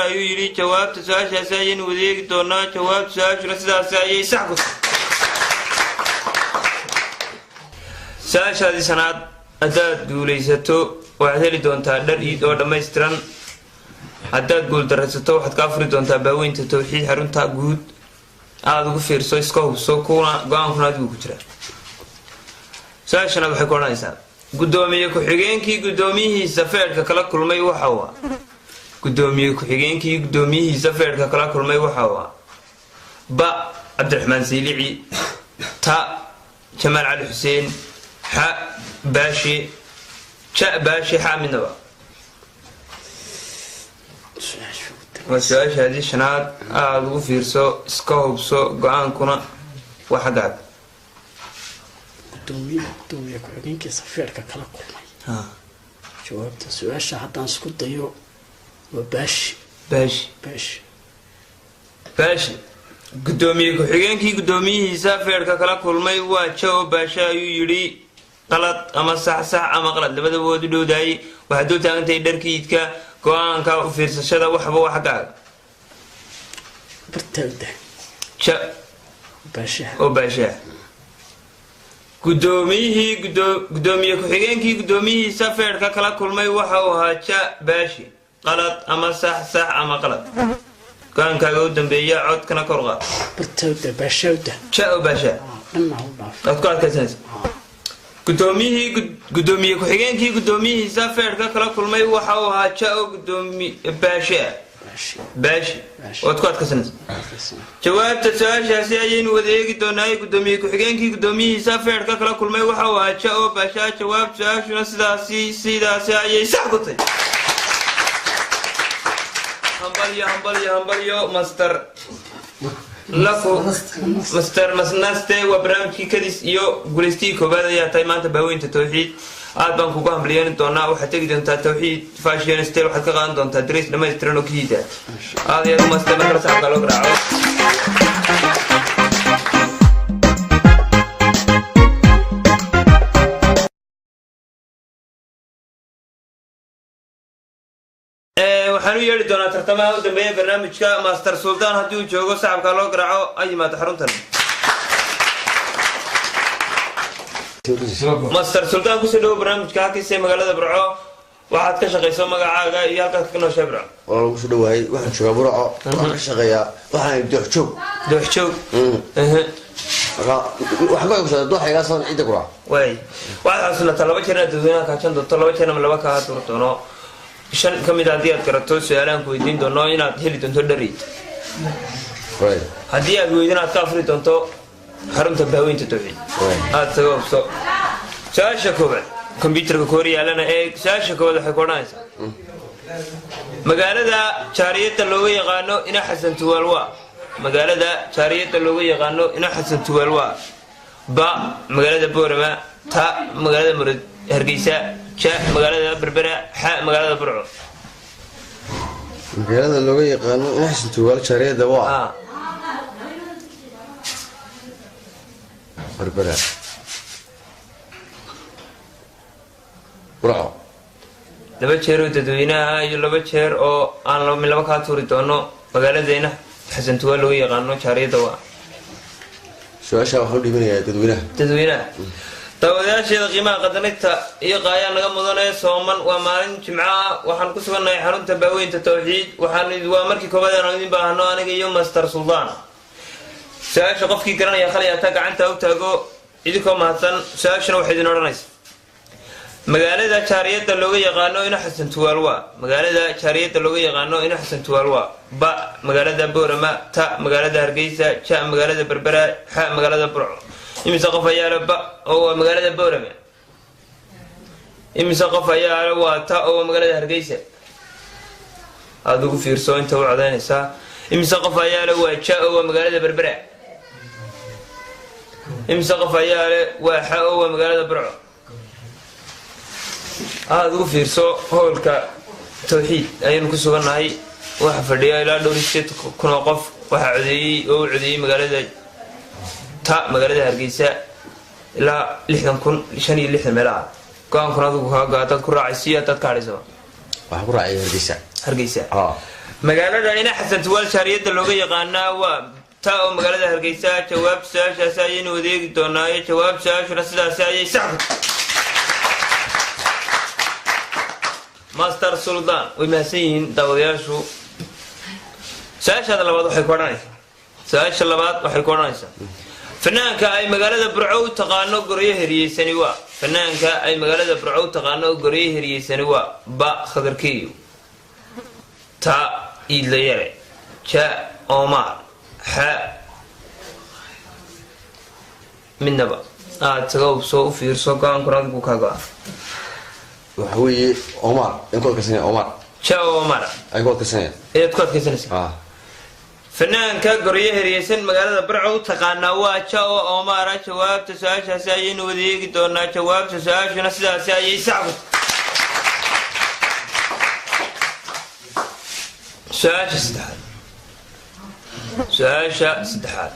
مسطر أيو يري جواب تساش أساين وذيك دونا جواب تساش رسدا أسايي سحكو ساش هذه سنة أداد دوليستو وعدلي دون تادر إيد أو دمايستران أداد قول درستو واحد كافر دون تابوين تتوحيد حرون تاقود هذا كفير سو إسكو سو كونا قام كنا دو كتير ساش أنا بحكونا إنسان قدومي كحجينكي قدوميه سفر ككلا كل ما يوحوا قدومي كحجينكي قدوميه سفر ككلا كل ما يوحوا با عبد الرحمن سيلعي تا كمال علي حسين ح باشي شا باشي حامد نبا وسواش هذه شناد أدو فيرسو سكوب سو قان كنا وحدات دومي كحجينكي سفر ككلا كل ما جوابت سواش حتى نسكت ضيو وباشي باشي قدومي كحجينكي قدوميه سفر ككلا كل ما يواتشو باشا يري غلط أما صح أما غلط لبدا بودو داي وحدو تانتي دركيتك كوان كا فيرسشدا وحبا وحقا برتاوده شا باشا او باشا قدوميه كحجينكي قدوميه سفر ككلا كل ما يوحوها شا باشي غلط أما صح أما غلط كان كاغو دنبيا عود كنا كورغا برتاوده باشاوده شا او باشا لما هو ضعف أذكر كسنس قدومي كحجينكي قدوميه سافر ككلا كل ما يوحوها شاو قدومي باشي وتكوات كسنس جواب تساش أسيين وذيك دوناي قدومي كحجينكي قدوميه سافر ككلا كل ما يوحوها شاو باشا جواب تساش سيداسي أي سحبطي همبليو مستر لكو مستر مسناستي وبرامجي كديس يو غولستي كوبادا يا تايمانتا باوينتا توحيد aad baan kugu hambaliyeen doonaa waxa tagi doontaa tawxiid fashion style waxa ka qaadan doontaa dress dhamaystiran oo kiida aad iyo master marka sax loo garaaco waxaan u yeeri doonaa tartamaha u dambeeya barnaamijka master sultan haddii uu joogo saxabka loo garaaco ay yimaado xaruntan master sultan ku soo dhaw barnaamijka halkiisa magaalada Burco waxaad ka shaqeyso magacaaga iyo halka ka noo sheebra oo ku soo dhawaay waxaan joogaa Burco waxaan ka shaqeeyaa waxaan dooxjoog waxba ku soo dooxayga soo ciida ku raac way waxaad xasuunataa laba jeer dadweynaha ka jan doonto laba jeer ama laba ka doono shan kamid ah hadii aad garato su'aalaan ku weydiin doono inaad heli doonto dhariid way hadii aad weydiin aad ka afri doonto xarunta baaweynta tawxiid aad sababso saasha kooban computerka kooriyaalana ee saasha kooban waxay koodhanaysaa magaalada jaariyada looga yaqaano ina xasan tuwalwa magaalada jaariyada looga yaqaano ina xasan tuwalwa ba magaalada boorama ta magaalada murad hargeysa ja magaalada berbera ha magaalada burco magaalada looga yaqaano ina xasan tuwal jaariyada waa berbera burco laba jeer oo dadweynaha iyo laba jeer oo aan laba ka tuuri doono magaaladeena xasan tuwal loo yaqaano jaariyada waa su'aasha waxa uu dhibanayaa dadweynaha tawadaasheeda qiimaha qadanayta iyo qaayaan laga mudanay sooman waa maalin jimcaha waxaan ku suganahay xarunta baaweynta tawxiid waxaan waa markii koobaad aan idin baahno aniga iyo master sultan ساعش قفكي كرنا يا خالي أتاك عنتا أو تاجو إذا mahadsan saashana waxay idin oranaysaa magaalada jaariyada looga yaqaano in xasan tuwalwa magaalada jaariyada looga yaqaano in xasan tuwalwa ba magaalada boorama ta magaalada hargeysa ja magaalada berbera ha magaalada burco imisa qof ayaa ba oo magaalada boorama imisa qof ayaa waa ta oo magaalada hargeysa aad ugu fiirso inta uu codeynaysa imisa qof ayaa waa ja oo magaalada berbera imisa qof ayaa waa ha oo magaalada burco aad ugu fiirso howlka tawxiid ayaan ku suganahay waxa fadhiya ilaa dhowr kun oo qof waxa codeeyay magaalada ta magaalada hargeysa ilaa 60,000 meelaha go'aan kuna adigu dad ku raacaysiya dad ka harayso waxa ku raacay hargeysa magaalada ina xasan tuwaal shaariyada looga yaqaanaa waa ta oo magaalada Hargeysa jawaab su'aashaas ayaynu wadeegi doonaa iyo jawaab su'aashuna sidaas ayay sax Master Sultan way maasayin dawadayaashu su'aasha labaad waxay koranaysaa fanaanka ay magaalada Burco u taqaano goriye heriyeysani waa fanaanka ay magaalada Burco u taqaano goriye heriyeysani waa ba khadarkiyo ta idlayare ja Omar ha minaba tagaw soo u fiirso gaan kuna ku kaga waxa weeye Omar in koo kasanay Omar ja Omar ay koo kasanay fanaanka goriye heriyeysan magaalada Burco u taqaana waa ja Omar jawaabta su'aashaas ayaynu wadeegi doonaa jawaabta su'aashuna sidaas ayay sax su'aasha saddexaad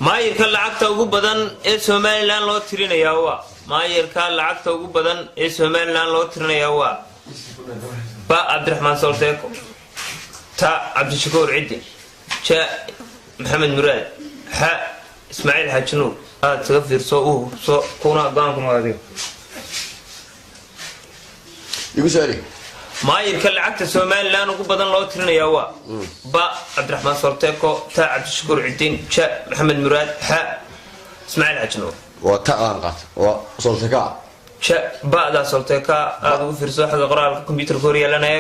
maayirka lacagta ugu badan ee Soomaaliland loo tirinayaa waa maayirka lacagta ugu badan ee Soomaaliland loo tirinayaa waa ba Abdurrahman Solteko ta Abdishakuur Ciddi ja Maxamed Muraad ha Ismaaciil Xajnuur taga fiirso soo kuna gaan kuma adiga igu saali maayirka lacagta Soomaaliland ugu badan loo tirinayaa waa ba Abdurrahman Solteko ta Abdishakuur Ciddi ja Maxamed Muraad ha Ismaaciil Xajnuur waa ta aan qaat waa Solteka ja ba da Solteka aad ugu fiirso xaga qoraalka computer kooriyalana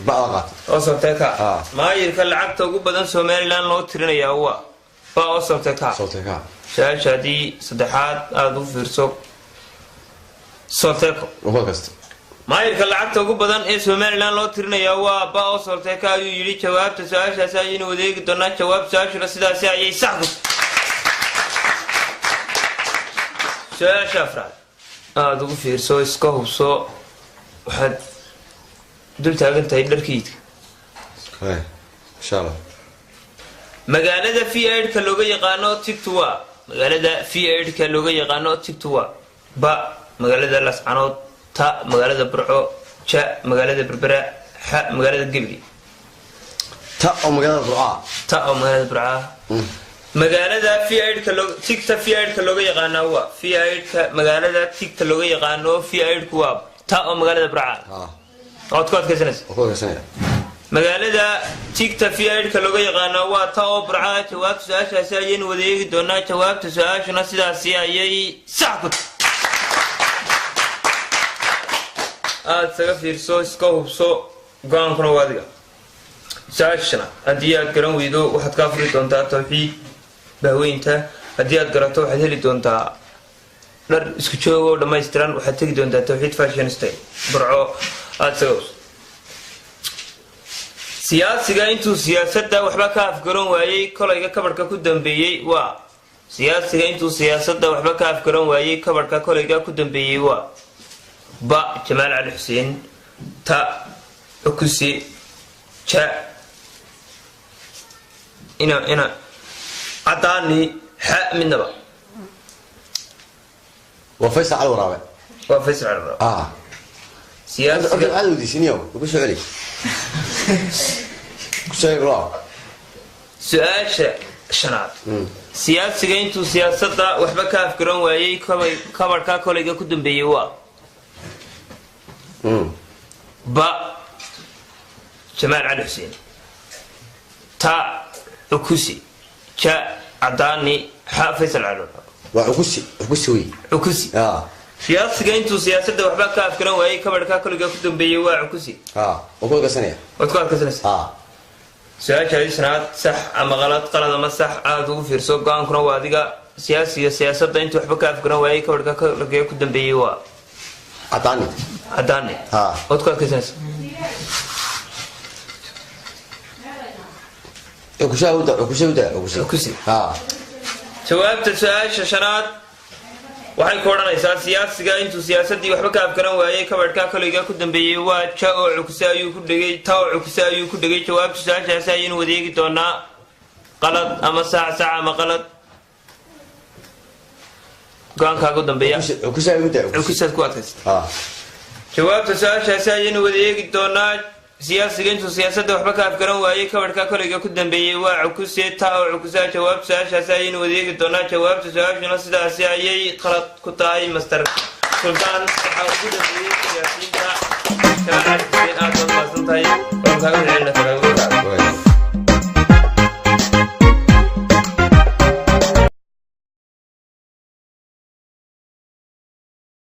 ba qaat oo Solteka maayirka lacagta ugu badan Soomaaliland loo tirinayaa waa ba Solteka shaashadii saddexaad aad ugu fiirso Solteko oo kasta maayirka lacagta ugu badan ee Soomaaliland loo tirinayaa waa ba Solteka ayuu yiri jawaabta su'aashaas ayaynu wadeegi doonaa jawaab su'aashuna sidaas ayay sax su'aasha afraad aad ugu fiirso iska hubso waxaad dul taagan tahay dharkiisa insha Allah magaalada Fiyaadka looga yaqaano Tigtuwa magaalada Fiyaadka looga yaqaano Tigtuwa ba magaalada Lascanood ta magaalada Burco ja magaalada Berbera ha magaalada Gibli ta oo magaalada Burco magaalada Fiyaadka looga yaqaano waa Fiyaadka magaalada Tigta looga yaqaano Fiyaadku waa ta oo magaalada Burco oo kasanaysa magaalada Tigta Fiyaadka looga yaqaano waa ta oo Burco jawaabta su'aashaas ayaynu wadeegi doonaa jawaabta su'aashuna sidaas ayay sax aad saga fiirso iska hubso gaan kuna wadiga su'aashana haddii aad garan weydo waxaad ka furi doontaa tawxiid bahweynta haddii aad garato waxaad heli doontaa dhar isku joogo dhammaystiran waxaad tegi doontaa tawxiid fashion style Burco aad saga hubso siyaasiga intuu siyaasadda waxba ka afgaran waayay kolayga kabarka ku dambeeyay waa siyaasiga intuu siyaasadda waxba ka afgaran waayay kabarka kolayga ku dambeeyay waa ba Jamaal Ali Xuseen ta Ukusi ja ina Adani ha minaba waa Faysal Waraabe siyaasiga aad u disiniyo ugu soo celi su'aasha shanaad siyaasiga intuu siyaasadda waxba ka afgaran waayay kabarka kolayga ku dambeeyay waa ba Jamaal Ali Xuseen ta Ukusi ja Adani ha Faysal Waraabe waa Ukusi siyaasiga intuu siyaasadda waxba ka afgaran waayay kabarka kolayga ku dambeeyay waa Ukusi oo koo kasanaya su'aasha shanaad sax ama qalad ama sax aad ugu fiirso gaan kuna waa adiga siyaasiga siyaasadda intuu waxba ka afgaran waayay kabarka kolayga ku dambeeyay waa Adani oo ka kasanaysa Ukusi jawaabta su'aasha shanaad waxay ku oranaysaa siyaasiga intuu siyaasadii waxba ka afgaran waayay kabarka kolayga ku dambeeyay waa ja oo Ukusi ayuu ku dhigay ta oo Ukusi ayuu ku dhigay jawaabta su'aashaas ayaynu wadeegi doonaa qalad ama sax ama qalad gaan kaaga dambeeya Ukusi ku adkaysta jawaabta su-aashaasi ayaynu wada eegi doonaa siyaasiga intuu siyaasadda waxba ka afgaran waayey kabarhka kolayga ku dambeeyey waa cukuse taa oo cukusaa jawaabta su-aashaasi ayaynu wada eegi doonaa jawaabta su-aashuna sidaasi ayay qalad ku tahay master suldaan waxaa ugu dambeeyey siyaasiyiinta aad baad mahadsan tahay